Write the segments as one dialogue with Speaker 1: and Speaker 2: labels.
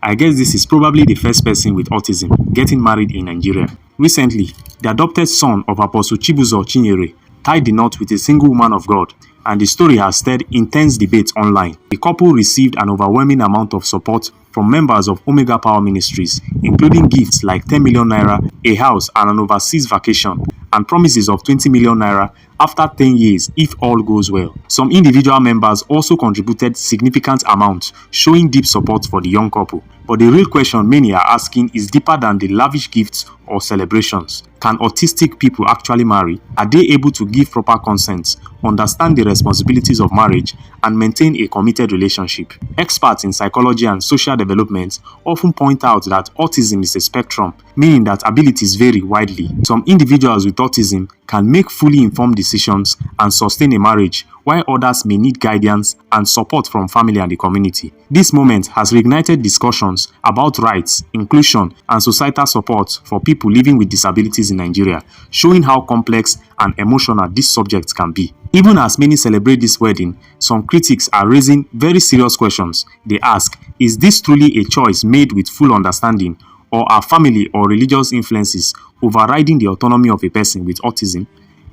Speaker 1: I guess this is probably the first person with autism getting married in Nigeria. Recently, the adopted son of Apostle Chibuzor Chinyere tied the knot with a single woman of God, and the story has stirred intense debate online. The couple received an overwhelming amount of support from members of Omega Power Ministries, including gifts like 10 million naira, a house, and an overseas vacation, and promises of 20 million naira after 10 years if all goes well. Some individual members also contributed significant amounts, showing deep support for the young couple. But the real question many are asking is deeper than the lavish gifts or celebrations. Can autistic people actually marry? Are they able to give proper consent, understand the responsibilities of marriage, and maintain a committed relationship? Experts in psychology and social development often point out that autism is a spectrum, meaning that abilities vary widely. Some individuals with autism can make fully informed decisions and sustain a marriage, while others may need guidance and support from family and the community. This moment has reignited discussions about rights, inclusion, and societal support for people living with disabilities in Nigeria, showing how complex and emotional these subjects can be. Even as many celebrate this wedding, some critics are raising very serious questions. They ask, is this truly a choice made with full understanding, or are family or religious influences overriding the autonomy of a person with autism?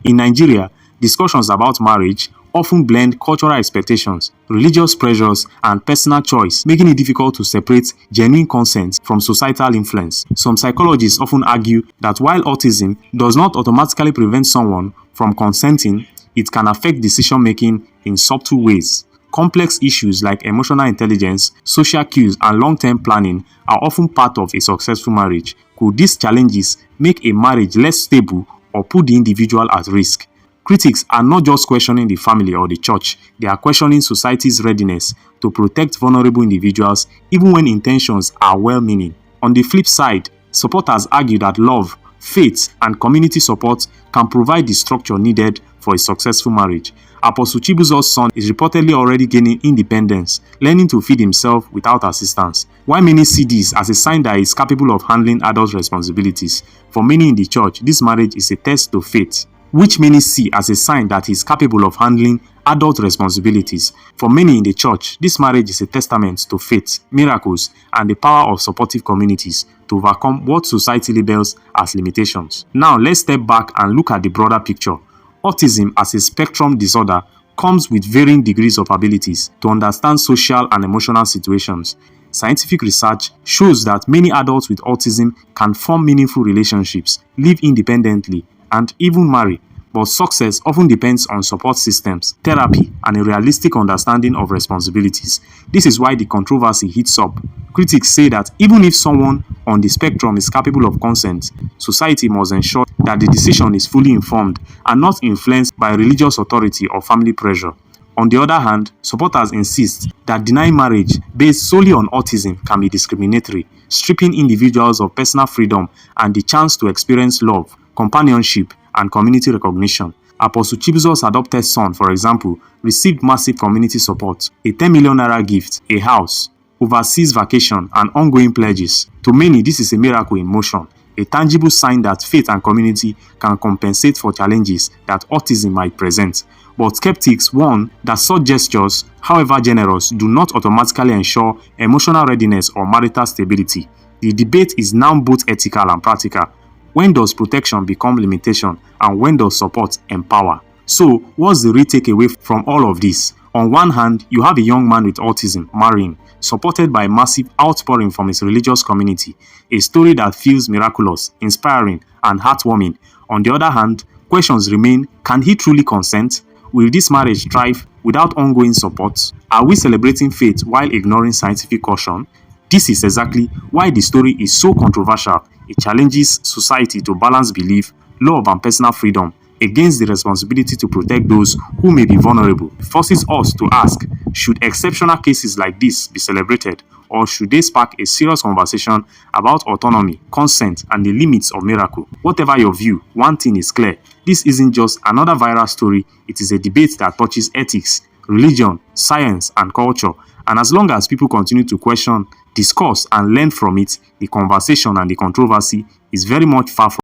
Speaker 1: In Nigeria, discussions about marriage often blend cultural expectations, religious pressures, and personal choice, making it difficult to separate genuine consent from societal influence. Some psychologists often argue that while autism does not automatically prevent someone from consenting, it can affect decision-making in subtle ways. Complex issues like emotional intelligence, social cues, and long-term planning are often part of a successful marriage. Could these challenges make a marriage less stable or put the individual at risk? Critics are not just questioning the family or the church, they are questioning society's readiness to protect vulnerable individuals even when intentions are well-meaning. On the flip side, supporters argue that love, faith, and community support can provide the structure needed for a successful marriage. Apostle Chibuzor's son is reportedly already gaining independence, learning to feed himself without assistance. While many see this as a sign that he is capable of handling adult responsibilities, for many in the church, this marriage is a test to faith, which many see as a sign that he is capable of handling adult responsibilities. For many in the church, this marriage is a testament to faith, miracles, and the power of supportive communities to overcome what society labels as limitations. Now, let's step back and look at the broader picture. Autism as a spectrum disorder comes with varying degrees of abilities to understand social and emotional situations. Scientific research shows that many adults with autism can form meaningful relationships, live independently, and even marry, but success often depends on support systems, therapy, and a realistic understanding of responsibilities. This is why the controversy heats up. Critics say that even if someone on the spectrum is capable of consent, society must ensure that the decision is fully informed and not influenced by religious authority or family pressure. On the other hand, supporters insist that denying marriage based solely on autism can be discriminatory, stripping individuals of personal freedom and the chance to experience love, companionship, and community recognition. Apostle Chibuzor's adopted son, for example, received massive community support, a 10 million naira gift, a house, overseas vacation, and ongoing pledges. To many, this is a miracle in motion, a tangible sign that faith and community can compensate for challenges that autism might present. But skeptics warn that such gestures, however generous, do not automatically ensure emotional readiness or marital stability. The debate is now both ethical and practical. When does protection become limitation, and when does support empower? So, what's the real takeaway from all of this? On one hand, you have a young man with autism marrying, supported by a massive outpouring from his religious community, a story that feels miraculous, inspiring, and heartwarming. On the other hand, questions remain: can he truly consent? Will this marriage thrive without ongoing support? Are we celebrating faith while ignoring scientific caution? This is exactly why the story is so controversial. It challenges society to balance belief, love, and personal freedom against the responsibility to protect those who may be vulnerable. It forces us to ask, should exceptional cases like this be celebrated, or should they spark a serious conversation about autonomy, consent, and the limits of miracle? Whatever your view, one thing is clear: this isn't just another viral story, it is a debate that touches ethics, religion, science, and culture. And as long as people continue to question, discuss, and learn from it, the conversation and the controversy is very much far from